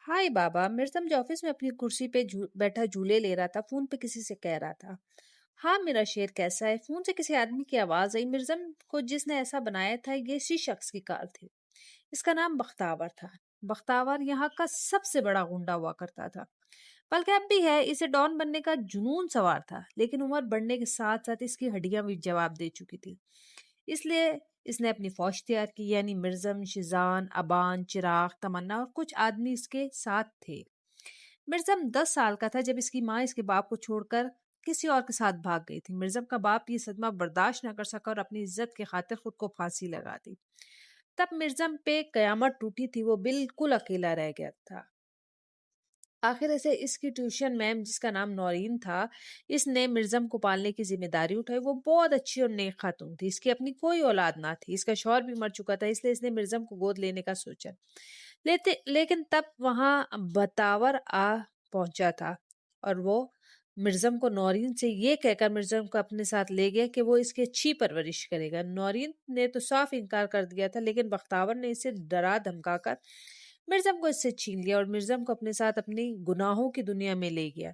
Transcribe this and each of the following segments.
हाय बाबा। मिर्जम जो ऑफिस में अपनी कुर्सी पे बैठा झूले ले रहा था, फोन पे किसी से कह रहा था, हाँ मेरा शेर कैसा है। फोन से किसी आदमी की आवाज आई। मिर्जम को जिसने ऐसा बनाया था, ये इसी शख्स की कार थी। इसका नाम बख्तावर था। बख्तावर यहाँ का सबसे बड़ा गुंडा हुआ करता था, बल्कि अब भी है। इसे डॉन बनने का जुनून सवार था, लेकिन उम्र बढ़ने के साथ साथ इसकी हड्डियां भी जवाब दे चुकी थी। इसलिए इसने अपनी फौज तैयार की, यानी मिर्जम, शिजान, अबान, चिराग, तमन्ना और कुछ आदमी इसके साथ थे। मिर्जम 10 साल का था जब इसकी माँ इसके बाप को छोड़कर किसी और के साथ भाग गई थी। मिर्जम का बाप ये सदमा बर्दाश्त न कर सका और अपनी इज्जत की खातिर खुद को फांसी लगा दी। तब मिर्जम पे कयामत टूटी थी। वो बिल्कुल अकेला रह गया था। आखिर ऐसे इसकी ट्यूशन मैम, जिसका नाम नौरीन था, इसने मिर्जम को पालने की जिम्मेदारी उठाई। वो बहुत अच्छी और नेक खातून थी। इसकी अपनी कोई औलाद ना थी। इसका शौहर भी मर चुका था, इसलिए इसने मिर्जम को गोद लेने का सोचा। लेकिन तब वहां बतावर आ पहुंचा था, और वो मिर्जम को नौरीन से ये कहकर मिर्जम को अपने साथ ले गया कि वो इसकी अच्छी परवरिश करेगा। नौरीन ने तो साफ इनकार कर दिया था, लेकिन बख्तावर ने इसे डरा धमकाकर मिर्जम को इससे छीन लिया और मिर्जम को अपने साथ अपनी गुनाहों की दुनिया में ले गया।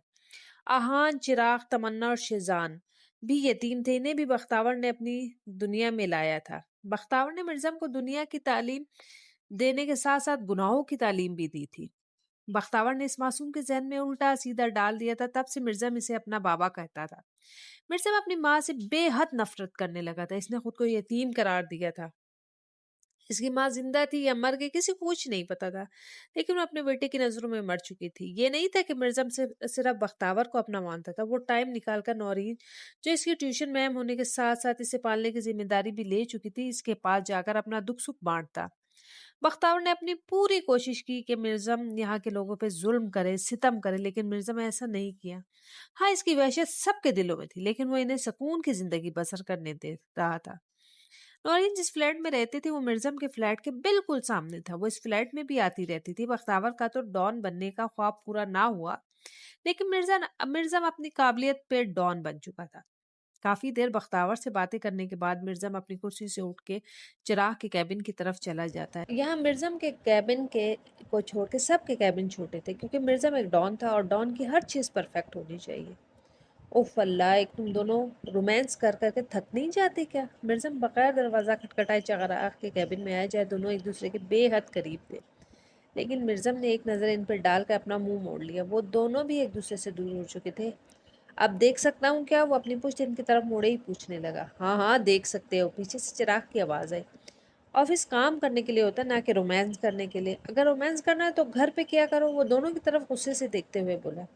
आहान, चिराग, तमन्ना और शेजान भी यतीम थे। इन्हें भी बख्तावर ने अपनी दुनिया में लाया था। बख्तावर ने मिर्जम को दुनिया की तालीम देने के साथ साथ गुनाहों की तालीम भी दी थी। बख्तावर ने इस मासूम के जहन में उल्टा सीधा डाल दिया था। तब से मिर्जम इसे अपना बाबा कहता था। मिर्जम अपनी माँ से बेहद नफरत करने लगा था। इसने खुद को यतीम करार दिया था। इसकी माँ जिंदा थी या मर गई, किसी को कुछ नहीं पता था, लेकिन वो अपने बेटे की नजरों में मर चुकी थी। ये नहीं था कि मिर्जम से सिर्फ बख्तावर को अपना मानता था। वो टाइम निकाल कर नौरीन, जो इसकी ट्यूशन मैम होने के साथ साथ इसे पालने की जिम्मेदारी भी ले चुकी थी, इसके पास जाकर अपना दुख सुख बांटता। बख्तावर ने अपनी पूरी कोशिश की कि मिर्जम यहाँ के लोगों पे जुल्म करे, सितम करे, लेकिन मिर्जम ऐसा नहीं किया। हाँ, इसकी वहशत सबके दिलों में थी, लेकिन वो इन्हें सुकून की जिंदगी बसर करने दे रहा था। नौरीन जिस फ्लैट में रहती थी, वो मिर्जम के फ्लैट के बिल्कुल सामने था। वो इस फ्लैट में भी आती रहती थी। बख्तावर का तो डॉन बनने का ख्वाब पूरा ना हुआ, लेकिन मिर्जम अपनी काबिलियत पे डॉन बन चुका था। काफी देर बख्तावर से बातें करने के बाद मिर्जम अपनी कुर्सी से उठ के चिराग के कैबिन की तरफ चला जाता है। यहाँ मिर्जम के कैबिन के को छोड़ के सबके कैबिन छोटे थे, क्योंकि मिर्जम एक डॉन था और डॉन की हर चीज परफेक्ट होनी चाहिए। उफ अल्लाह, एक तुम दोनों रोमांस कर करके थक नहीं जाते क्या? मिर्जम बगैर दरवाज़ा खटखटाए चराग के कैबिन में आए। जाए दोनों एक दूसरे के बेहद करीब थे, लेकिन मिर्जम ने एक नज़र इन पर डालकर अपना मुंह मोड़ लिया। वो दोनों भी एक दूसरे से दूर हो चुके थे। अब देख सकता हूँ क्या? वो अपनी पुश्त इनकी तरफ मुड़े ही पूछने लगा। हाँ हाँ, देख सकते हो, पीछे से चिराग की आवाज़ आई। ऑफिस काम करने के लिए होता है, ना कि रोमांस करने के लिए। अगर रोमांस करना है तो घर पे किया करो। वो दोनों की तरफ गुस्से से देखते हुए बोला।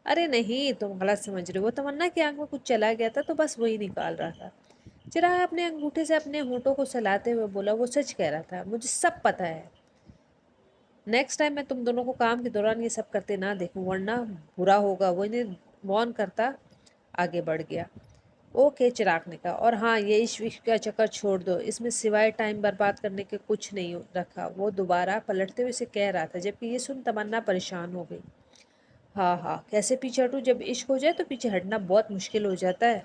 अरे नहीं, तुम गलत समझ रहे हो। वो तमन्ना की आंख में कुछ चला गया था, तो बस वही निकाल रहा था। चिराग अपने अंगूठे से अपने होठों को सहलाते हुए बोला। वो सच कह रहा था, मुझे सब पता है। नेक्स्ट टाइम मैं तुम दोनों को काम के दौरान ये सब करते ना देखूं, वरना बुरा होगा। वो इन्हें वॉर्न करता आगे बढ़ गया। ओके, चिराग ने कहा, और हाँ, ये इश्क विश्क का चक्कर छोड़ दो। इसमें सिवाय टाइम बर्बाद करने के कुछ नहीं रखा। वो दोबारा पलटते हुए से कह रहा था, जबकि ये सुन तमन्ना परेशान हो गई। हाँ हाँ, कैसे पीछे हटूं? जब इश्क हो जाए तो पीछे हटना बहुत मुश्किल हो जाता है।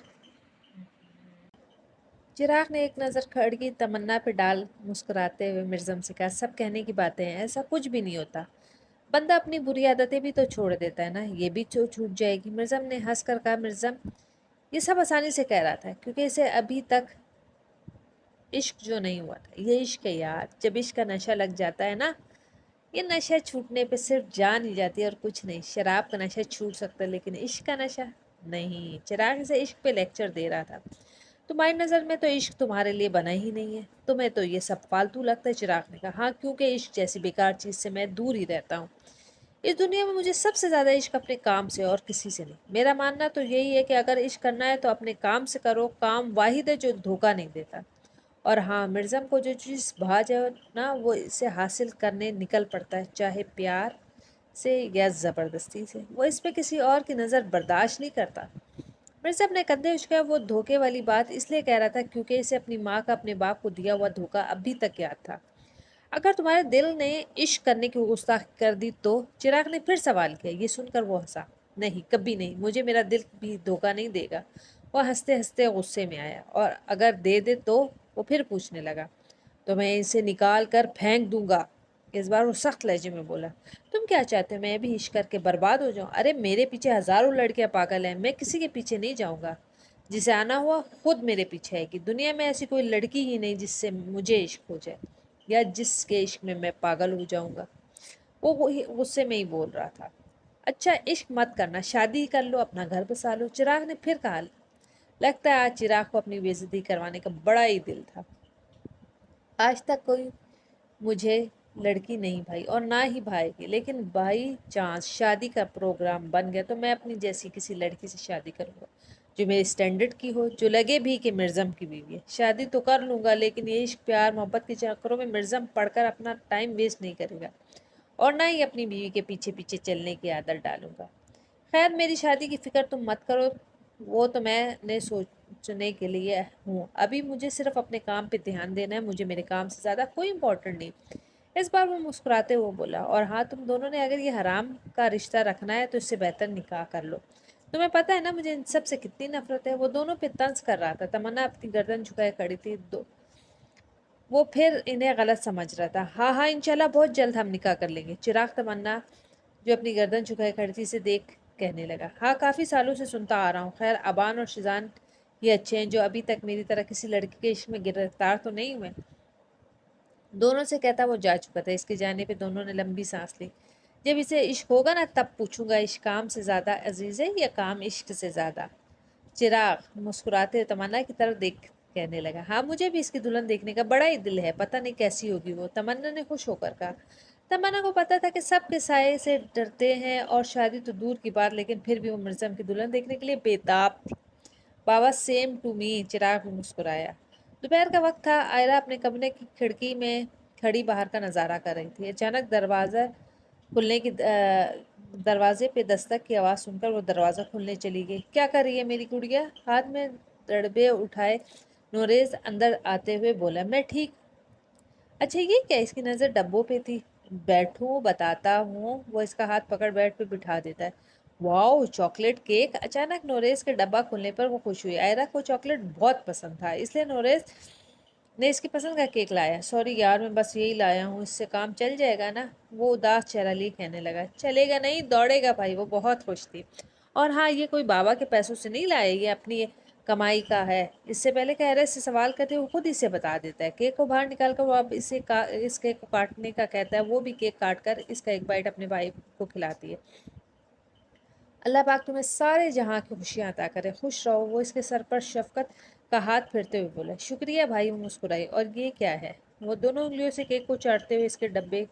चिराग ने एक नज़र खड़गी तमन्ना पे डाल मुस्कुराते हुए मिर्जम से कहा, सब कहने की बातें हैं, ऐसा कुछ भी नहीं होता। बंदा अपनी बुरी आदतें भी तो छोड़ देता है ना, ये भी तो छूट जाएगी। मिर्जम ने हंस कर कहा। मिर्जम ये सब आसानी से कह रहा था, क्योंकि इसे अभी तक इश्क जो नहीं हुआ था। ये इश्क है यार, जब इश्क का नशा लग जाता है ना, ये नशा छूटने पे सिर्फ जान ही जाती है और कुछ नहीं। शराब का नशा छूट सकता है, लेकिन इश्क का नशा नहीं। चिराग से इश्क पे लेक्चर दे रहा था। तुम्हारी नज़र में तो इश्क तुम्हारे लिए बना ही नहीं है, तुम्हें तो ये सब फालतू लगता है। चिराग ने कहा, हाँ, क्योंकि इश्क जैसी बेकार चीज़ से मैं दूर ही रहता हूँ। इस दुनिया में मुझे सबसे ज़्यादा इश्क अपने काम से और किसी से नहीं। मेरा मानना तो यही है कि अगर इश्क करना है तो अपने काम से करो। काम वाहिद है जो धोखा नहीं देता। और हाँ, मिर्ज़म को जो चीज़ भा जाए ना, वो इसे हासिल करने निकल पड़ता है, चाहे प्यार से या ज़बरदस्ती से। वो इस पे किसी और की नज़र बर्दाश्त नहीं करता। मिर्ज़ा अपने कंधे उचका। वो धोखे वाली बात इसलिए कह रहा था क्योंकि इसे अपनी माँ का अपने बाप को दिया हुआ धोखा अभी तक याद था। अगर तुम्हारे दिल ने इश्क करने की गुस्ताखी कर दी तो? चिराग ने फिर सवाल किया। ये सुनकर वो हंसा। नहीं, कभी नहीं, मुझे मेरा दिल भी धोखा नहीं देगा। वह हंसते हंसते गुस्से में आया। और अगर दे दे तो? वो फिर पूछने लगा। तो मैं इसे निकाल कर फेंक दूंगा। اس بار وہ سخت لہجے میں بولا، تم کیا چاہتے ہو میں بھی عشق کر کے برباد ہو جاؤں؟ ارے میرے پیچھے ہزاروں لڑکیاں پاگل ہیں، میں کسی کے پیچھے نہیں جاؤں گا، جسے آنا ہوا خود میرے پیچھے ہے کہ دنیا میں ایسی کوئی لڑکی ہی نہیں جس سے مجھے عشق ہو جائے یا جس کے عشق میں پاگل ہو جاؤں گا۔ وہ غصے میں ہی بول رہا تھا۔ اچھا عشق مت کرنا، شادی کر لو، اپنا گھر بسا لو۔ چراغ نے پھر کہا، لگتا ہے آج چراغ کو اپنی بے عزتی کروانے کا بڑا ہی دل تھا۔ آج تک کوئی مجھے لڑکی نہیں بھائی اور نہ ہی بھائی گی، لیکن بائی چانس شادی کا پروگرام بن گیا تو میں اپنی جیسی کسی لڑکی سے شادی کروں گا جو میرے سٹینڈرڈ کی ہو، جو لگے بھی کہ مرزم کی بیوی ہے۔ شادی تو کر لوں گا لیکن یہ عشق پیار محبت کے چکروں میں مرزم پڑھ کر اپنا ٹائم ویسٹ نہیں کرے گا اور نہ ہی اپنی بیوی کے پیچھے پیچھے چلنے کی عادت ڈالوں گا۔ خیر میری شادی کی فکر تم مت کرو، وہ تو میں نے سوچنے کے لیے ہوں، ابھی مجھے صرف اپنے کام پہ دھیان دینا ہے، مجھے میرے کام سے زیادہ کوئی امپورٹنٹ نہیں۔ اس بار وہ مسکراتے ہوئے بولا، اور ہاں تم دونوں نے اگر یہ حرام کا رشتہ رکھنا ہے تو اس سے بہتر نکاح کر لو۔ تمہیں پتہ ہے نا مجھے ان سب سے کتنی نفرت ہے۔ وہ دونوں پہ طنز کر رہا تھا۔ تمنا اپنی گردن جھکائے کھڑی تھی، وہ پھر انہیں غلط سمجھ رہا تھا۔ ہاں ہاں انشاءاللہ بہت جلد ہم نکاح کر لیں گے۔ چراغ تمنا جو اپنی گردن جھکائے کھڑی تھی اسے دیکھ کہنے لگا، ہاں کافی سالوں سے سنتا آ رہا ہوں۔ خیر ابان اور شیزان یہ اچھے ہیں جو ابھی تک میری طرح کسی لڑکی کے عشق میں گرفتار تو نہیں ہوئے۔ دونوں سے کہتا وہ جا چکا تھا۔ اس کے جانے پہ دونوں نے لمبی سانس لی۔ جب اسے عشق ہوگا نا تب پوچھوں گا عشق کام سے زیادہ عزیز ہے یا کام عشق سے زیادہ؟ چراغ مسکراتے تمنا کی طرف دیکھ کہنے لگا، ہاں مجھے بھی اس کی دلہن دیکھنے کا بڑا ہی دل ہے، پتہ نہیں کیسی ہوگی وہ۔ تمنا نے خوش ہو کر کہا۔ تمنا کو پتا تھا کہ سب کے سائے سے ڈرتے ہیں اور شادی تو دور کی بات، لیکن پھر بھی وہ مرزم کی دلہن دیکھنے کے لیے بےتاب تھی۔ بابا سیم ٹو می، چراغ بھی مسکرایا۔ دوپہر کا وقت تھا، آئرہ اپنے کمرے کی کھڑکی میں کھڑی باہر کا نظارہ کر رہی تھی۔ اچانک دروازے پہ دستک کی آواز سن کر وہ دروازہ کھلنے چلی گئی۔ کیا کر رہی ہے میری گڑیا؟ ہاتھ میں دڑبے اٹھائے نوریز اندر آتے ہوئے بولا، میں ٹھیک۔ اچھا یہ کیا؟ اس کی نظر ڈبوں پہ تھی۔ بیٹھوں بتاتا ہوں۔ وہ اس کا ہاتھ پکڑ بیڈ پہ بٹھا دیتا ہے۔ واؤ چاکلیٹ کیک! اچانک نوریز کے ڈبہ کھلنے پر وہ خوش ہوئی۔ آئرہ کو چاکلیٹ بہت پسند تھا، اس لیے نوریز نے اس کی پسند کا کیک لایا۔ سوری یار میں بس یہی لایا ہوں، اس سے کام چل جائے گا نا؟ وہ اداس چہرہ لیے کہنے لگا، چلے گا نہیں دوڑے گا بھائی۔ وہ بہت خوش تھی۔ اور ہاں یہ کوئی بابا کے پیسوں سے نہیں لائے، یہ اپنی کمائی کا ہے۔ اس سے پہلے کہ آئرہ سے سوال کرتے وہ خود اسے بتا دیتا ہے۔ کیک کو باہر نکال کر وہ اب اس کیک کو کاٹنے کا کہتا ہے، وہ بھی کیک کاٹ کر اس کا ایک بائٹ اپنے بھائی کو کھلاتی ہے۔ اللہ پاک تمہیں سارے جہاں کی خوشیاں عطا کرے، خوش رہو۔ وہ اس کے سر پر شفقت کا ہاتھ پھیرتے ہوئے بولا، شکریہ بھائی۔ وہ مسکرائی، اور یہ کیا ہے؟ وہ دونوں انگلیوں سے کیک کو چاٹتے ہوئے اس کے ڈبے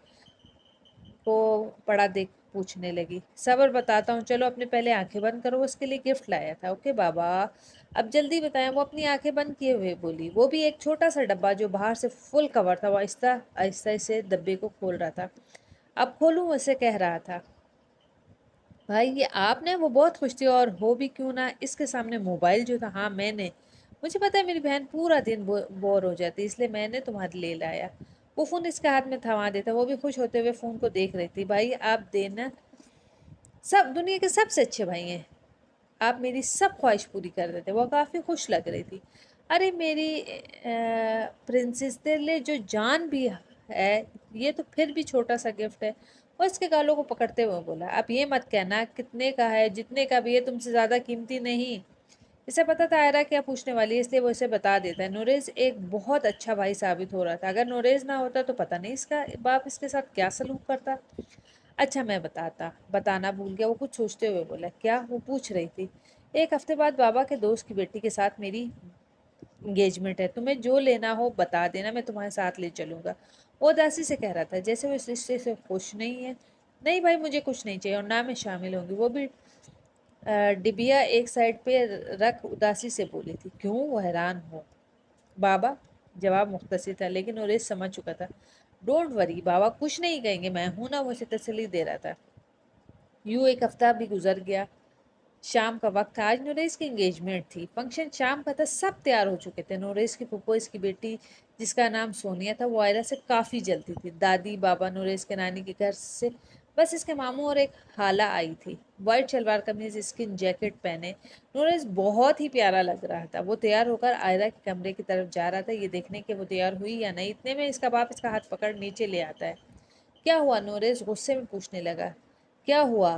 کو پڑا دیکھ پوچھنے لگی۔ صبر بتاتا ہوں، چلو اپنے پہلے آنکھیں بند کرو۔ وہ اس کے لیے گفٹ لایا تھا۔ اوکے بابا اب جلدی بتائیں۔ وہ اپنی آنکھیں بند کیے ہوئے بولی۔ وہ بھی ایک چھوٹا سا ڈبہ جو باہر سے فل کور تھا۔ وہ آہستہ آہستہ سے ڈبے کو کھول رہا تھا۔ اب کھولوں؟ اسے کہہ رہا تھا، بھائی یہ آپ نے؟ وہ بہت خوش تھی، اور ہو بھی کیوں نہ، اس کے سامنے موبائل جو تھا۔ ہاں میں نے، مجھے پتا ہے میری بہن پورا دن بور ہو جاتی، اس لیے میں نے تمہارے لیے لایا۔ وہ فون اس کے ہاتھ میں تھما دیتا، وہ بھی خوش ہوتے ہوئے فون کو دیکھ رہی تھی۔ بھائی آپ دینا سب دنیا کے سب سے اچھے بھائی ہیں، آپ میری سب خواہش پوری کر دیتے۔ وہ کافی خوش لگ رہی تھی۔ ارے میری پرنسس تیرے لیے جو جان بھی ہے، یہ تو پھر بھی چھوٹا سا گفٹ ہے۔ وہ اس کے گالوں کو پکڑتے ہوئے بولا، اب یہ مت کہنا کتنے کا ہے، جتنے کا بھی ہے تم سے زیادہ قیمتی نہیں۔ اسے پتا تھا آئرہ کیا پوچھنے والی ہے، اس لیے وہ اسے بتا دیتا ہے۔ نوریز ایک بہت اچھا بھائی ثابت ہو رہا تھا، اگر نوریز نہ ہوتا تو پتہ نہیں اس کا باپ اس کے ساتھ کیا سلوک کرتا۔ اچھا میں بتانا بھول گیا۔ وہ کچھ سوچتے ہوئے بولا، کیا؟ وہ پوچھ رہی تھی، ایک ہفتے بعد بابا کے دوست کی بیٹی کے ساتھ میری انگیجمنٹ ہے، تمہیں جو لینا ہو بتا دینا، میں تمہارے ساتھ لے چلوں گا۔ وہ اداسی سے کہہ رہا تھا جیسے وہ اس رشتے سے خوش نہیں ہے۔ نہیں بھائی مجھے کچھ نہیں چاہیے اور نہ میں شامل ہوں گی۔ وہ بھی ڈبیا ایک سائڈ پہ رکھ اداسی سے بولی تھی۔ کیوں؟ وہ حیران ہو۔ بابا جواب مختصر تھا لیکن نوریز سمجھ چکا تھا۔ ڈونٹ وری بابا کچھ نہیں کہیں گے، میں ہوں نا۔ وہ اسے تسلی دے رہا تھا۔ یوں ایک ہفتہ بھی گزر گیا۔ شام کا وقت تھا، آج نوریز کی انگیجمنٹ تھی۔ فنکشن شام کا تھا، سب تیار ہو چکے تھے۔ نوریز کی پھپھو اس کی بیٹی جس کا نام سونیا تھا، وہ آئرہ سے کافی جلتی تھی۔ دادی بابا نوریز کے نانی کے گھر سے بس اس کے ماموں اور ایک خالہ آئی تھی۔ وائٹ شلوار قمیض اسکن جیکٹ پہنے نوریز بہت ہی پیارا لگ رہا تھا۔ وہ تیار ہو کر آئرہ کے کمرے کی طرف جا رہا تھا، یہ دیکھنے کہ وہ تیار ہوئی یا نہیں۔ اتنے میں اس کا باپ اس کا ہاتھ پکڑ نیچے لے آتا ہے۔ क्या हुआ? नोरेस गुस्से में पूछने लगा। क्या हुआ?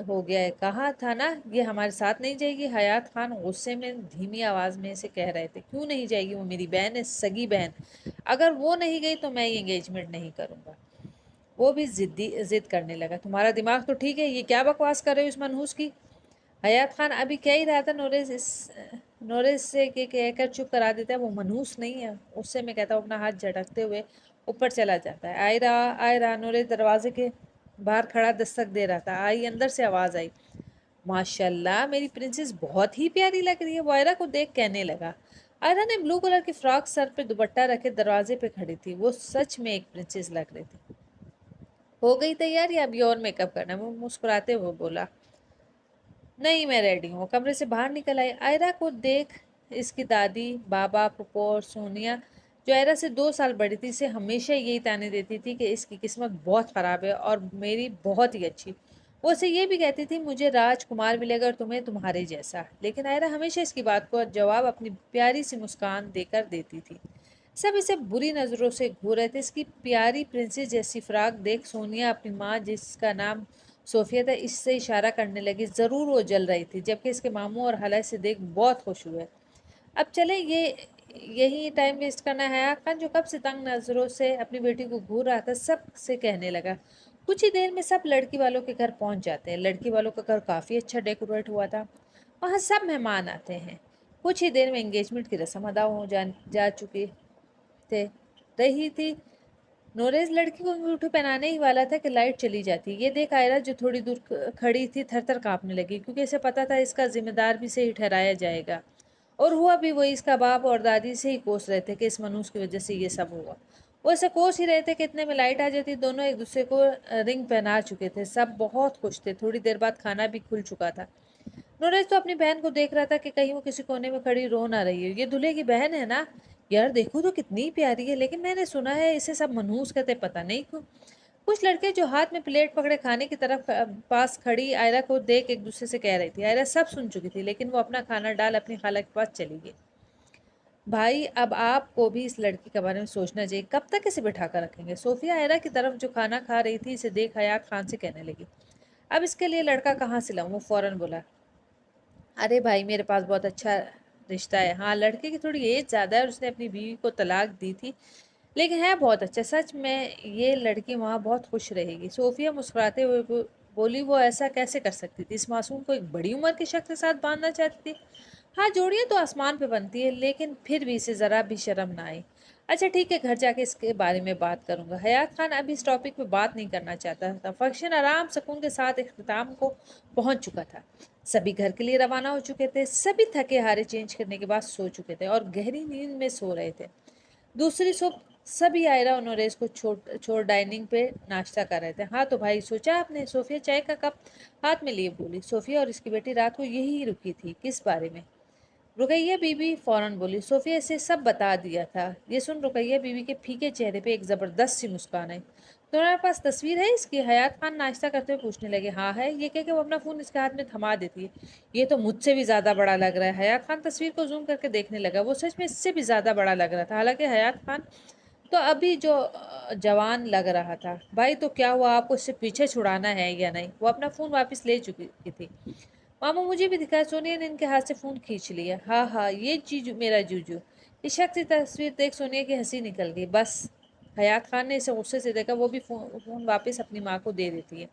हो गया है, कहा था ना ये हमारे साथ नहीं जाएगी। हयात खान गुस्से में धीमी आवाज में से कह रहे थे। क्यों नहीं जाएगी? वो मेरी बहन है, सगी बहन। अगर वो नहीं गई तो मैं ये एंगेजमेंट नहीं करूंगा। वो भी जिद करने लगा। तुम्हारा दिमाग तो ठीक है, ये क्या बकवास कर रहे हो इस मनहूस की? हयात खान अभी कह ही रहा था नोरेस से के कहकर चुप करा देता है। वो मनहूस नहीं है, उससे मैं कहता हूँ। अपना हाथ झटकते हुए ऊपर चला जाता है। आयरा नोरेस दरवाजे के बाहर खड़ा दस्तक दे रहा था। आई, अंदर से आवाज आई। माशाल्लाह, मेरी प्रिंसेस बहुत ही प्यारी लग रही है, वो आयरा को देख कहने लगा। आयरा ने ब्लू कलर की फ्रॉक सर पे दुपट्टा रखे दरवाजे पे खड़ी थी। वो सच में एक प्रिंसेस लग रही थी। हो गई तैयारी? अभी और मेकअप करना है, वो मुस्कुराते हुए बोला। नहीं, मैं रेडी हूँ। कमरे से बाहर निकल आई। आयरा को देख इसकी दादी, बाबा, फूफो और सोनिया, जो आयरा से 2 साल बड़ी थी, इसे हमेशा यही ताने देती थी कि इसकी किस्मत बहुत खराब है और मेरी बहुत ही अच्छी। वो उसे ये भी कहती थी मुझे राजकुमार मिलेगा और तुम्हें तुम्हारे जैसा। लेकिन आयरा हमेशा इसकी बात को जवाब अपनी प्यारी सी मुस्कान देकर देती थी। सब इसे बुरी नजरों से घूर रहे थे। इसकी प्यारी प्रिंसेस जैसी फ्राक देख सोनिया अपनी माँ, जिसका नाम सोफिया था, इससे इशारा करने लगी। जरूर वो जल रही थी, जबकि इसके मामू और हला से देख बहुत खुश हुए। अब चले, ये यही टाइम वेस्ट करना है। हया खान, जो कब से तंग नजरों से अपनी बेटी को घूर रहा था, सब से कहने लगा। कुछ ही देर में सब लड़की वालों के घर पहुंच जाते हैं। लड़की वालों का घर काफी अच्छा डेकोरेट हुआ था। वहां सब मेहमान आते हैं। कुछ ही देर में एंगेजमेंट की रस्म अदा हो जा चुकी थे रही थी। नोरेज लड़की को अंगूठी पहनाने ही वाला था कि लाइट चली जाती। ये देख आयरा, जो थोड़ी दूर खड़ी थी, थर थर कांपने लगी, क्योंकि इसे पता था इसका जिम्मेदार भी से ही ठहराया जाएगा। और हुआ भी वही। इसका बाप और दादी से ही कोस रहे थे कि इस मनुष्य की वजह से ये सब हुआ। वो इसे कोस ही रहे थे कि इतने में लाइट आ जाती। दोनों एक दूसरे को रिंग पहना चुके थे। सब बहुत खुश थे। थोड़ी देर बाद खाना भी खुल चुका था। नूरज तो अपनी बहन को देख रहा था कि कहीं वो किसी कोने में खड़ी रो ना रही है। ये दूल्हे की बहन है ना? यार देखो तो कितनी प्यारी है, लेकिन मैंने सुना है इसे सब मनहूस कहते, पता नहीं क्यों। कुछ लड़के जो हाथ में प्लेट पकड़े खाने की तरफ पास खड़ी आयरा को देख एक दूसरे से कह रही थी। आयरा सब सुन चुकी थी, लेकिन वो अपना खाना डाल अपनी खाला के पास चली गई। भाई, अब आपको भी इस लड़की के बारे में सोचना चाहिए। कब तक इसे बिठा कर रखेंगे? सोफिया आयरा की तरफ जो खाना खा रही थी, इसे देख हयात खान से कहने लगी। अब इसके लिए लड़का कहाँ से लाऊं? वो फौरन बोला। अरे भाई, मेरे पास बहुत अच्छा रिश्ता है। हाँ, लड़के की थोड़ी एज ज़्यादा है और उसने अपनी बीवी को तलाक दी थी, लेकिन है बहुत अच्छा। सच में ये लड़की वहाँ बहुत खुश रहेगी। सोफिया मुस्कुराते हुए बोली। वो ऐसा कैसे कर सकती थी? इस मासूम को एक बड़ी उम्र के शख्स के साथ बांधना चाहती थी। हाँ, जोड़ियाँ तो आसमान पे बनती है, लेकिन फिर भी इसे ज़रा भी शर्म ना आई। अच्छा ठीक है, घर जाके इसके बारे में बात करूंगा। हयात खान अभी इस टॉपिक पे बात नहीं करना चाहता था। फंक्शन आराम सुकून के साथ इख्तिताम को पहुंच चुका था। सभी घर के लिए रवाना हो चुके थे। सभी थके हारे चेंज करने के बाद सो चुके थे और गहरी नींद में सो रहे थे। दूसरी सुबह सभी आयरा और नोरेस को छोड़ डाइनिंग पे नाश्ता कर रहे थे। हाँ तो भाई, सोचा आपने? सोफिया चाय का कप हाथ में लिए बोली। सोफिया और इसकी बेटी रात को यही रुकी थी। किस बारे में? रुकैया बीबी फौरन बोली। सोफिया इसे सब बता दिया था। ये सुन रुकैया बीबी के फीके चेहरे पे एक जबरदस्त सी मुस्कान आई। तुम्हारे पास तस्वीर है इसकी? हयात खान नाश्ता करते हुए पूछने लगे। हाँ है, ये कह के वो अपना फोन इसके हाथ में थमा देती है। ये तो मुझसे भी ज्यादा बड़ा लग रहा है। हयात खान तस्वीर को जूम करके देखने लगा। वो सच में इससे भी ज्यादा बड़ा लग रहा था। हालांकि हयात खान तो अभी जो जवान लग रहा था। भाई तो क्या हुआ? आपको इससे पीछे छुड़ाना है या नहीं? वो अपना फोन वापस ले चुकी थी। मामा मुझे भी दिखाया। सोनिया ने इनके हाथ से फोन खींच लिया। हाँ हाँ, ये जीजू, मेरा जूजू। इस शख्स की तस्वीर देख सोनिया की हंसी निकल गई। बस, हयात खान ने इसे गुस्से से देखा। वो भी फोन वापस अपनी माँ को दे देती है।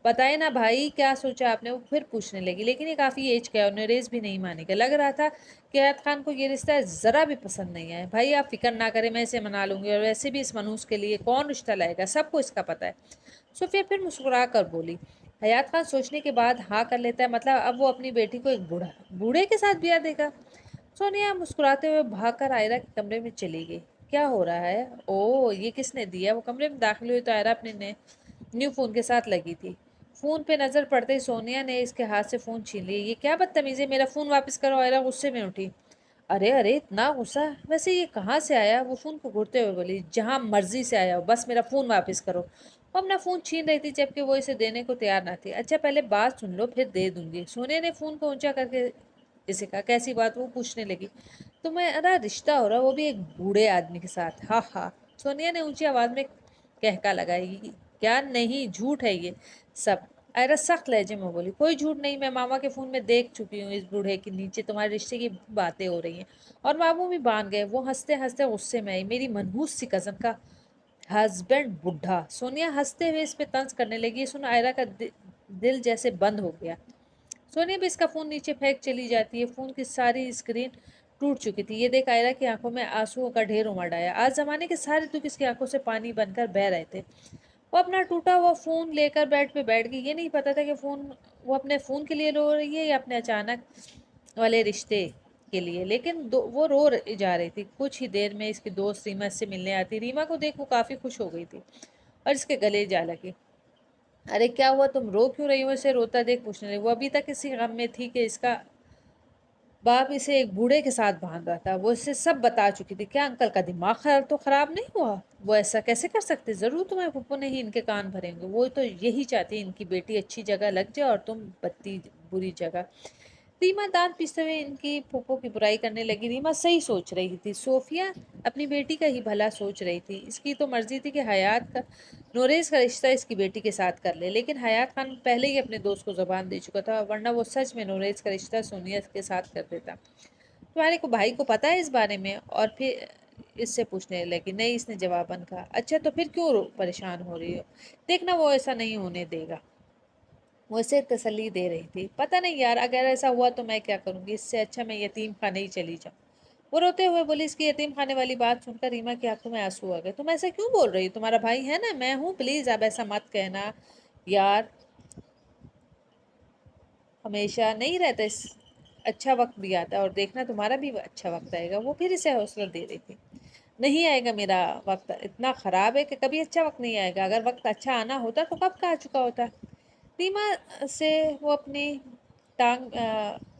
बताए ना भाई, क्या सोचा आपने? वो फिर पूछने लगी। लेकिन ये काफ़ी एज का है और नरेश भी नहीं मानेगा। लग रहा था कि हयात खान को ये रिश्ता ज़रा भी पसंद नहीं आया। भाई आप फिक्र ना करें, मैं इसे मना लूंगी। और वैसे भी इस मनूस के लिए कौन रिश्ता लाएगा? सबको इसका पता है। सोफिया फिर मुस्कुरा कर बोली। हयात खान सोचने के बाद हाँ कर लेता है। मतलब अब वो अपनी बेटी को एक बूढ़े के साथ ब्याह देगा? सोनिया मुस्कुराते हुए भागकर आयरा के कमरे में चली गई। क्या हो रहा है? ओ, ये किसने दिया? वो कमरे में दाखिल हुई तो आयरा अपने न्यू फोन के साथ लगी थी। फोन पे नजर पड़ते ही सोनिया ने इसके हाथ से फोन छीन लिया। ये क्या बदतमीजी है? मेरा फोन वापस करो। आयरा गुस्से में उठी। अरे अरे, इतना गुस्सा? वैसे ये कहाँ से आया? वो फोन को घुरते हुए बोली। जहाँ मर्जी से आया हो, बस मेरा फोन वापस करो। वो अपना फोन छीन रही थी, जबकि वो इसे देने को तैयार ना थी। अच्छा पहले बात सुन लो, फिर दे दूंगी। सोनिया ने फोन को ऊंचा करके इसे कहा। कैसी बात? वो पूछने लगी। तुम्हारा रिश्ता हो रहा, वो भी एक बूढ़े आदमी के साथ? हाँ हाँ, सोनिया ने ऊंची आवाज में कहका लगाई। क्या नहीं, झूठ है ये सब। आयरा सख्त लहजे में बोली, कोई झूठ नहीं, मैं मामा के फोन में देख चुकी हूँ इस बूढ़े के नीचे तुम्हारे रिश्ते की बातें हो रही हैं। और मामू भी मान गए। वो हंसते हंसते गुस्से में आई, मेरी मनहूस सी कजन का हस्बैंड बुढ़ा। सोनिया हंसते हुए इस पे तंज करने लगी। ये सुन आयरा का दिल जैसे बंद हो गया। सोनिया भी इसका फोन नीचे फेंक चली जाती है। फोन की सारी स्क्रीन टूट चुकी थी। ये देख आयरा की आंखों में आंसुओं का ढेर उमड़ आया। आज जमाने के सारे दुख इसकी आंखों से पानी बनकर बह रहे थे। वो अपना टूटा हुआ फोन लेकर बेड पे बैठ गई। ये नहीं पता था कि वो अपने फोन के लिए रो रही है या अपने अचानक वाले रिश्ते के लिए। लेकिन वो जा रही थी। कुछ ही देर में इसकी दोस्त रीमा इससे मिलने आती। रीमा को देख वो काफी खुश हो गई थी और इसके गले जा लगी। अरे क्या हुआ, तुम रो क्यों रही हो? इसे रोता देख पूछने लगी। वो अभी तक इसी गम में थी कि इसका बाप इसे एक बूढ़े के साथ बांध रहा था। वो इसे सब बता चुकी थी। क्या अंकल का दिमाग खराब नहीं हुआ? वो ऐसा कैसे कर सकते? जरूर तुम्हारे पप्पू ने ही इनके कान भरेंगे। वो तो यही चाहती है इनकी बेटी अच्छी जगह लग जाए और तुम बत्ती बुरी जगह। रीमा दांत पीसते हुए इनकी फूफो की बुराई करने लगी। रीमा सही सोच रही थी। सोफिया अपनी बेटी का ही भला सोच रही थी। इसकी तो मर्जी थी कि हयात का नोरेज का रिश्ता इसकी बेटी के साथ कर ले, लेकिन हयात खान पहले ही अपने दोस्त को जबान दे चुका था, वरना वो सच में नोरेज का रिश्ता सोनिया के साथ कर देता। तुम्हारे को भाई को पता है इस बारे में? और फिर इससे पूछने लगी। नहीं, इसने जवाबन कहा। अच्छा तो फिर क्यों परेशान हो रही हो? देखना वो ऐसा नहीं होने देगा। वो इसे तसल्ली दे रही थी। पता नहीं यार, अगर ऐसा हुआ तो मैं क्या करूंगी? इससे अच्छा मैं यतीम खाने ही चली जाऊं। वो रोते हुए बोली। इसकी यतीम खाने वाली बात सुनकर रीमा की आंखों में आंसू आ गए। तुम ऐसा क्यों बोल रही हो? तुम्हारा भाई है ना, मैं हूँ, प्लीज अब ऐसा मत कहना यार। हमेशा नहीं रहता इस अच्छा वक्त भी आता है, और देखना तुम्हारा भी अच्छा वक्त आएगा। वो फिर इसे हौसला दे रही थी। नहीं आएगा मेरा वक्त, इतना खराब है कि कभी अच्छा वक्त नहीं आएगा। अगर वक्त अच्छा आना होता तो कब का आ चुका होता। रीमा से वो अपनी टांग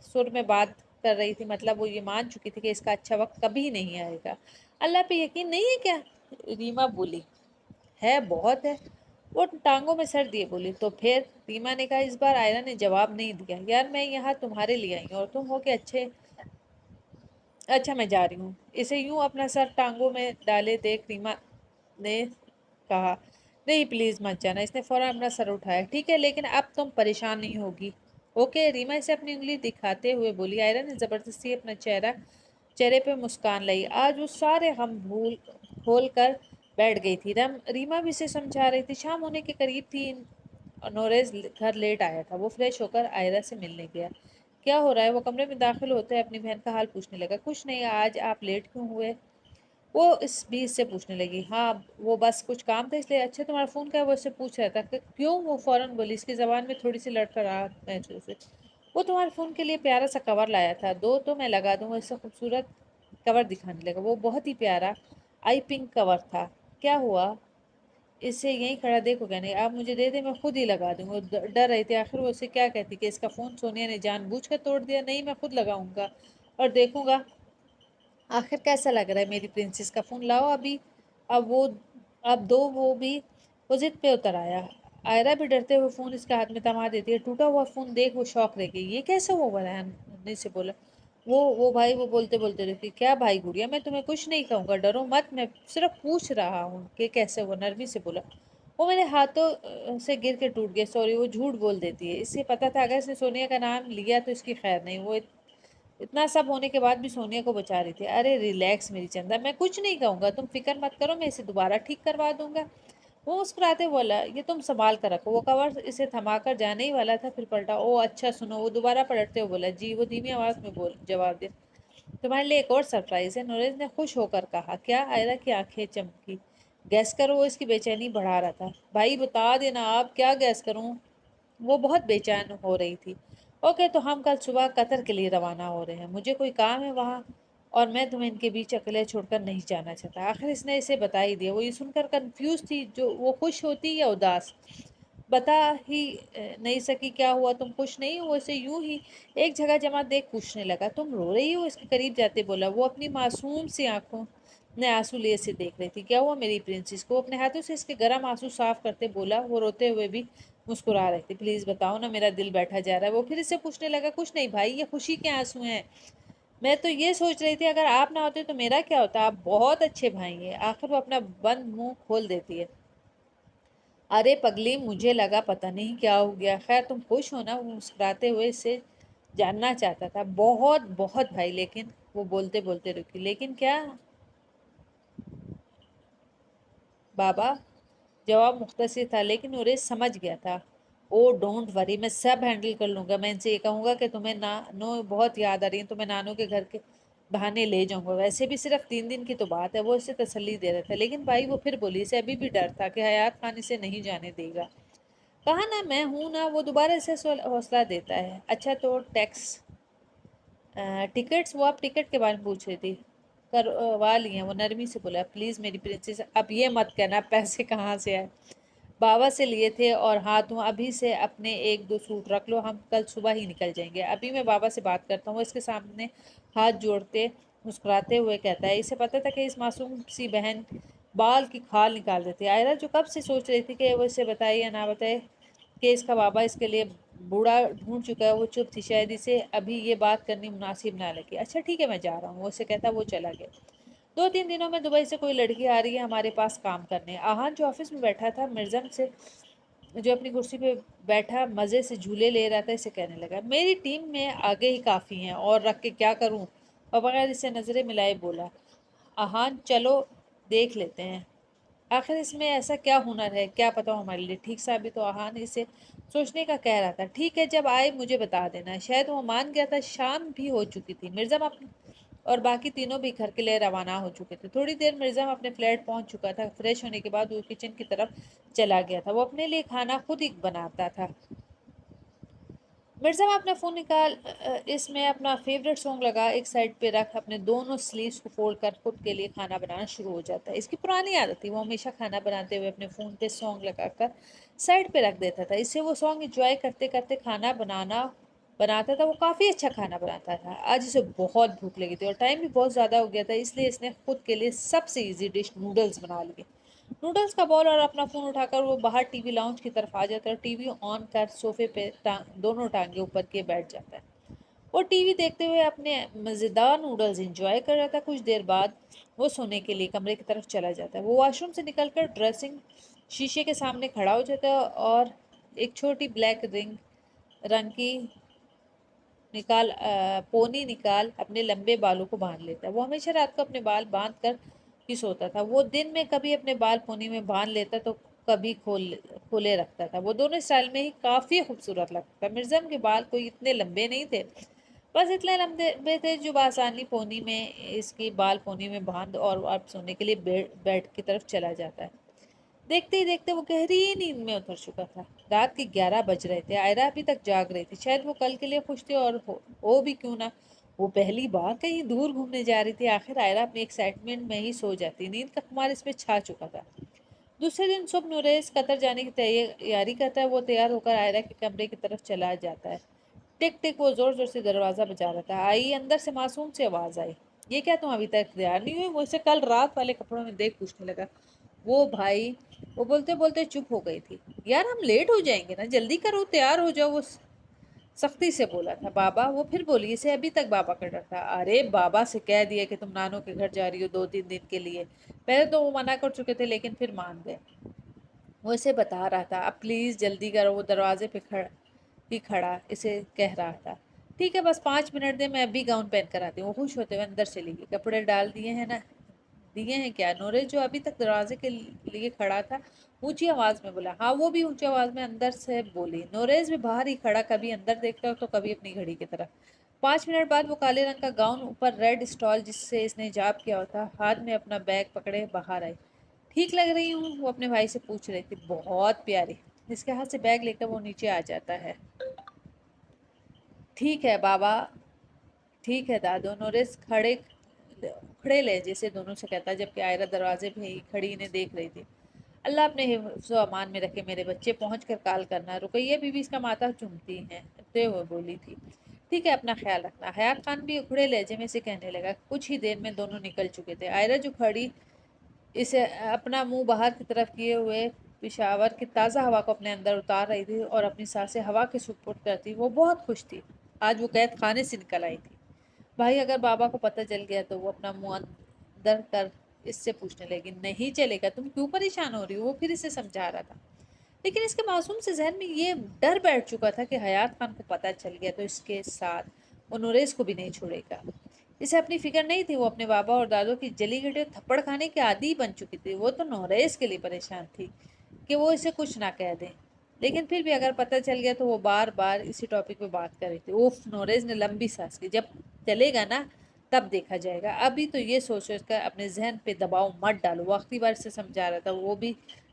सुर में बात कर रही थी। मतलब वो ये मान चुकी थी कि इसका अच्छा वक्त कभी नहीं आएगा। अल्लाह पे यकीन नहीं है क्या? रीमा बोली। है, बहुत है। वो टांगों में सर दिए बोली। तो फिर? रीमा ने कहा। इस बार आयरा ने जवाब नहीं दिया। यार मैं यहाँ तुम्हारे लिए आई हूँ और तुम हो के अच्छे। अच्छा मैं जा रही हूँ। इसे यूं अपना सर टांगों में डाले देख रीमा ने कहा। नहीं प्लीज मत जाना। इसने फौरन अपना सर उठाया। ठीक है, लेकिन अब तुम परेशान नहीं होगी? ओके। रीमा इसे अपनी उंगली दिखाते हुए बोली। आयरा ने जबरदस्ती अपना चेहरे पे मुस्कान लाई। आज वो सारे गम भूल खोल कर बैठ गई थी। रीमा भी इसे समझा रही थी। शाम होने के करीब थी। नोरेज घर लेट आया था। वो फ्रेश होकर आयरा से मिलने गया। क्या हो रहा है? वो कमरे में दाखिल होते ही अपनी बहन का हाल पूछने लगा। कुछ नहीं, आज आप लेट क्यों हुए? वो इस बीच से पूछने लगी। हाँ वो बस कुछ काम था इसलिए। अच्छा तुम्हारा फोन का है? वो इससे पूछ रहा था क्यों? वो फौरन बोली। इसकी जबान में थोड़ी सी लड़खड़ाहट महसूस हुई। वो तुम्हारे फोन के लिए प्यारा सा कवर लाया था, दो तो मैं लगा दूंगा। इससे खूबसूरत कवर दिखाने लगा। वो बहुत ही प्यारा आई पिंक कवर था। क्या हुआ? इससे यहीं खड़ा देखोगे? नहीं, आप मुझे दे दे, मैं खुद ही लगा दूंगा। वो डर रही थी आखिर वो इसे क्या कहती कि इसका फोन सोनिया ने जानबूझकर तोड़ दिया। नहीं, मैं खुद लगाऊंगा और देखूंगा आखिर कैसा लग रहा है। मेरी प्रिंसेस का फोन लाओ अभी। अब वो अब दो। वो भी वो जिद पे उतर आया। आयरा भी डरते हुए फोन इसके हाथ में थमा देती है। टूटा हुआ फोन देख वो शौक रह गई। ये कैसे हुआ? रैन ने से बोला। वो भाई, वो बोलते बोलते रहती। क्या भाई गुड़िया, मैं तुम्हें कुछ नहीं कहूंगा, डरो मत, मैं सिर्फ पूछ रहा हूँ कि कैसे हुआ। नरमी से बोला। वो मेरे हाथों से गिर के टूट गए। सॉरी। वो झूठ बोल देती है। इसे पता था अगर इसने सोनिया का नाम लिया तो इसकी खैर नहीं। वो इतना सब होने के बाद भी सोनिया को बचा रही थी। अरे रिलैक्स मेरी चंदा, मैं कुछ नहीं कहूंगा, तुम फिक्र मत करो, मैं इसे दोबारा ठीक करवा दूंगा। वो मुस्कुराते बोला। ये तुम संभाल कर रखो। वो कवर इसे थमाकर जाने ही वाला था, फिर पलटा। ओ अच्छा सुनो। वो दोबारा पलटते हुए बोला। जी। वो धीमी आवाज में बोल जवाब दे। तुम्हारे लिए एक और सरप्राइज है। नोरेज ने खुश होकर कहा। क्या? आयरा की आंखें चमकी। गैस करो। वो इसकी बेचैनी बढ़ा रहा था। भाई बता देना आप। क्या गैस करूं? वो बहुत बेचैन हो रही थी। ओके तो हम कल सुबह कतर के लिए रवाना हो रहे हैं। मुझे कोई काम है वहाँ, और मैं तुम्हें इनके बीच अकेले छोड़कर नहीं जाना चाहता। आखिर इसने इसे बता ही दिया। वो ये सुनकर कंफ्यूज थी। जो वो खुश होती या उदास? बता ही नहीं सकी। क्या हुआ? तुम खुश नहीं हो? इसे यूं ही एक जगह जमा देख पूछने लगा। तुम रो रही हो? इसके करीब जाते बोला। वो अपनी मासूम सी आंखों ने आंसू लिए से देख रही थी। क्या हुआ मेरी प्रिंसेस को? अपने हाथों से इसके गर्म आंसू साफ करते बोला। वो रोते हुए भी मुस्कुरा रही थी। प्लीज बताओ ना, मेरा दिल बैठा जा रहा है। वो फिर इससे पूछने लगा। कुछ नहीं भाई, ये खुशी के आंसू हैं। मैं तो ये सोच रही थी अगर आप ना होते तो मेरा क्या होता। आप बहुत अच्छे भाई हैं। आखिर वो अपना बंद मुंह खोल देती है। ارے پگلی، مجھے لگا پتہ نہیں کیا ہو گیا، خیر تم خوش ہو نا؟ وہ مسکراتے ہوئے سے جاننا چاہتا تھا۔ بہت بہت بھائی، لیکن وہ بولتے بولتے رکی۔ لیکن کیا بابا؟ جواب مختصر تھا لیکن نوریس سمجھ گیا تھا۔ او ڈونٹ وری، میں سب ہینڈل کر لوں گا۔ میں ان سے یہ کہوں گا کہ تمہیں نانو بہت یاد آ رہی ہیں، تو میں نانو کے گھر کے بہانے لے جاؤں گا۔ ویسے بھی صرف 3 دن کی تو بات ہے۔ وہ اسے تسلی دے رہا تھا، لیکن بھائی وہ پھر بولی، اسے ابھی بھی ڈر تھا کہ حیات خان اسے نہیں جانے دے گا۔ کہا نا میں ہوں نا، وہ دوبارہ اسے حوصلہ دیتا ہے۔ اچھا تو ٹیکس ٹکٹس، وہ آپ ٹکٹ کے بارے میں پوچھ رہی تھی؟ کروا لی ہیں، وہ نرمی سے بولا۔ پلیز میری پرنسس، اب یہ مت کہنا پیسے کہاں سے آئے۔ بابا سے لیے تھے، اور ہاں تم ابھی سے اپنے 1 2 سوٹ رکھ لو، ہم کل صبح ہی نکل جائیں گے۔ ابھی میں بابا سے بات کرتا ہوں۔ وہ اس کے سامنے ہاتھ جوڑتے مسکراتے ہوئے کہتا ہے۔ اسے پتہ تھا کہ اس معصوم سی بہن بال کی کھال نکال دیتی۔ آئرہ جو کب سے سوچ رہی تھی کہ وہ اسے بتائے یا نہ بتائے کہ اس کا بابا اس کے لیے بوڑھا ڈھونڈ چکا ہے، وہ چپ تھی۔ شاید اسے ابھی یہ بات کرنی مناسب نہ لگی۔ اچھا ٹھیک ہے، میں جا رہا ہوں، وہ اسے کہتا وہ چلا گیا۔ 2 3 دنوں میں دبئی سے کوئی لڑکی آ رہی ہے ہمارے پاس کام کرنے۔ آہان جو آفس میں بیٹھا تھا، مرزم سے جو اپنی کرسی پہ بیٹھا مزے سے جھولے لے رہا تھا، اسے کہنے لگا، میری ٹیم میں آگے ہی کافی ہیں، اور رکھ کے کیا کروں؟ اور بغیر اسے نظریں ملائے بولا، آہان چلو دیکھ لیتے ہیں، آخر اس میں ایسا کیا ہنر ہے، کیا پتا ہو ہمارے لیے ٹھیک ثابت ہو۔ آہان اسے سوچنے کا کہہ رہا تھا۔ ٹھیک ہے، جب آئے مجھے بتا دینا۔ شاید وہ مان گیا تھا۔ شام بھی ہو چکی تھی، مرزم اور باقی تینوں بھی گھر کے لیے روانہ ہو چکے تھے۔ تھوڑی دیر مرزم اپنے فلیٹ پہنچ چکا تھا۔ فریش ہونے کے بعد وہ کچن کی طرف چلا گیا تھا۔ وہ اپنے لیے کھانا خود ہی بناتا تھا۔ مرزا اپنا فون نکال، اس میں اپنا فیوریٹ سانگ لگا، ایک سائڈ پہ رکھ، اپنے دونوں سلیوز کو فولڈ کر خود کے لیے کھانا بنانا شروع ہو جاتا ہے۔ اس کی پرانی عادت تھی، وہ ہمیشہ کھانا بناتے ہوئے اپنے فون پہ سانگ لگا کر سائڈ پہ رکھ دیتا تھا۔ اس سے وہ سانگ انجوائے کرتے کرتے کھانا بناتا تھا۔ وہ کافی اچھا کھانا بناتا تھا۔ آج اسے بہت بھوک لگی تھی اور ٹائم بھی بہت زیادہ ہو گیا تھا، اس لیے اس نے خود کے لیے سب سے ایزی ڈش نوڈلز بنا لیے۔ نوڈلز کا بول اور اپنا فون اٹھا کر وہ باہر ٹی وی لاؤنج کی طرف آ جاتا ہے اور ٹی وی آن کر صوفے پہ دونوں ٹانگیں اوپر کیے بیٹھ جاتا ہے۔ وہ ٹی وی دیکھتے ہوئے اپنے مزیدار نوڈلز انجوائے کر رہا تھا۔ کچھ دیر بعد وہ سونے کے لیے کمرے کی طرف چلا جاتا ہے۔ وہ واش روم سے نکل کر ڈریسنگ شیشے کے سامنے کھڑا ہو جاتا ہے اور ایک چھوٹی بلیک رنگ کی پونی نکال اپنے لمبے بالوں کو باندھ لیتا ہے۔ وہ ہمیشہ رات کو اپنے بال باندھ کر ہی سوتا تھا۔ وہ دن میں کبھی اپنے بال پونی میں باندھ لیتا تو کبھی کھولے رکھتا تھا۔ وہ دونوں اسٹائل میں ہی کافی خوبصورت لگتا تھا۔ مرزم کے بال کوئی اتنے لمبے نہیں تھے، بس اتنے لمبے تھے جو بآسانی پونی میں اس کی بال پونی میں باندھ اور اب سونے کے لیے بیڈ کی طرف چلا جاتا ہے۔ دیکھتے ہی دیکھتے وہ گہری نیند میں اتر چکا تھا۔ رات کے 11 بج رہے تھے۔ آئرہ ابھی تک جاگ رہی تھی۔ شاید وہ کل کے لیے خوش تھی، اور ہو بھی کیوں نہ، وہ پہلی بار کہیں دور گھومنے جا رہی تھی۔ آخر آئرہ اپنی ایکسائٹمنٹ میں ہی سو جاتی۔ نیند کا خمار اس میں چھا چکا تھا۔ دوسرے دن صبح نوریس قطر جانے کی تیاری کرتا ہے۔ وہ تیار ہو کر آئرہ کے کمرے کی طرف چلا جاتا ہے۔ ٹک ٹک، وہ زور زور سے دروازہ بجا رہا تھا۔ آئی، اندر سے معصوم سے آواز آئی، یہ کیا تم ابھی تک تیار نہیں ہوئی؟ وہ اسے کل رات والے کپڑوں میں دیکھ پوچھنے لگا۔ وہ بھائی، وہ بولتے بولتے چپ ہو گئی تھی۔ یار ہم لیٹ ہو جائیں گے نا، جلدی کرو، تیار ہو جاؤ، وہ سختی سے بولا تھا۔ بابا، وہ پھر بولی، اسے ابھی تک بابا کا ڈر تھا۔ ارے بابا سے کہہ دیا کہ تم نانو کے گھر جا رہی ہو 2 3 دن کے لیے۔ پہلے تو وہ منع کر چکے تھے لیکن پھر مان گئے۔ وہ اسے بتا رہا تھا، اب پلیز جلدی کرو، وہ دروازے پہ کھڑا اسے کہہ رہا تھا۔ ٹھیک ہے، بس 5 منٹ دے، میں ابھی گاؤن پہن کر آتی ہوں۔ وہ خوش ہوتے ہوئے اندر چلی گئی۔ کپڑے ڈال دیے ہیں نا؟ دیے ہیں کیا؟ نورے جو ابھی تک دروازے کے لیے کھڑا تھا اونچی آواز میں بولا۔ ہاں، وہ بھی اونچی آواز میں اندر سے بولی۔ نوریز بھی باہر ہی کھڑا، کبھی اندر دیکھتا تو کبھی اپنی گھڑی کی طرف۔ 5 منٹ بعد وہ کالے رنگ کا گاؤن اوپر ریڈ اسٹال جس سے اس نے حجاب کیا ہوتا ہاتھ میں اپنا بیگ پکڑے باہر آئی۔ ٹھیک لگ رہی ہوں؟ وہ اپنے بھائی سے پوچھ رہی تھی۔ بہت پیاری۔ اس کے ہاتھ سے بیگ لے کر وہ نیچے آ جاتا ہے۔ ٹھیک ہے بابا، ٹھیک ہے دادو، نورس کھڑے لہجے سے دونوں سے کہتا، جبکہ آئرہ دروازے پہ ہی کھڑی انہیں دیکھ رہی تھی۔ اللہ اپنے حفظ و امان میں رکھے میرے بچے، پہنچ کر کال کرنا۔ رقیہ بی بی اس کا ماتھا چومتی ہوئے بولی تھی۔ ٹھیک ہے، اپنا خیال رکھنا۔ حیات خان بھی اکھڑے لہجے میں سے کہنے لگا۔ کچھ ہی دیر میں دونوں نکل چکے تھے۔ آئرہ جو کھڑی اسے اپنا منہ باہر کی طرف کیے ہوئے پشاور کی تازہ ہوا کو اپنے اندر اتار رہی تھی اور اپنی سانسیں ہوا کے سپرد کرتی، وہ بہت خوش تھی۔ آج وہ قید خانے سے نکل آئی تھی۔ بھائی، اگر بابا کو پتہ چل گیا تو وہ اپنا منہ اندر کر اس سے پوچھنے لگی، نہیں چلے گا، تم کیوں پریشان ہو رہی ہو؟ وہ پھر اسے سمجھا رہا تھا۔ لیکن اس کے معصوم سے ذہن میں یہ ڈر بیٹھ چکا تھا کہ حیات خان کو پتہ چل گیا تو اس کے ساتھ وہ نوریز کو بھی نہیں چھوڑے گا۔ اسے اپنی فکر نہیں تھی، وہ اپنے بابا اور دادوں کی جلی گٹے تھپڑ کھانے کی عادی بن چکی تھی۔ وہ تو نوریز کے لیے پریشان تھی کہ وہ اسے کچھ نہ کہہ دیں، لیکن پھر بھی اگر پتہ چل گیا تو وہ بار بار اسی ٹاپک پہ بات کر رہی تھی۔ اوف، نوریز نے لمبی سانس لی۔ جب چلے گا نا تب دیکھا جائے گا، ابھی تو یہ سوچ کر اپنے ذہن پہ دباؤ مت ڈالو۔ وہ آخری بار سے سمجھا رہا تھا۔ وہ بھی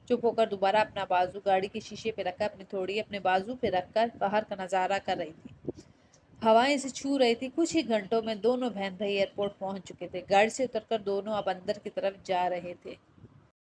چپ ہو کر دوبارہ اپنا بازو گاڑی کے شیشے پہ رکھ کر اپنی تھوڑی اپنے بازو پہ رکھ کر باہر کا نظارہ کر رہی تھی۔ ہوائیں اسے چھو رہی تھی۔ کچھ ہی گھنٹوں میں دونوں بہن بھائی ایئرپورٹ پہنچ چکے تھے۔ گاڑی سے اتر کر دونوں اب اندر کی طرف جا رہے تھے۔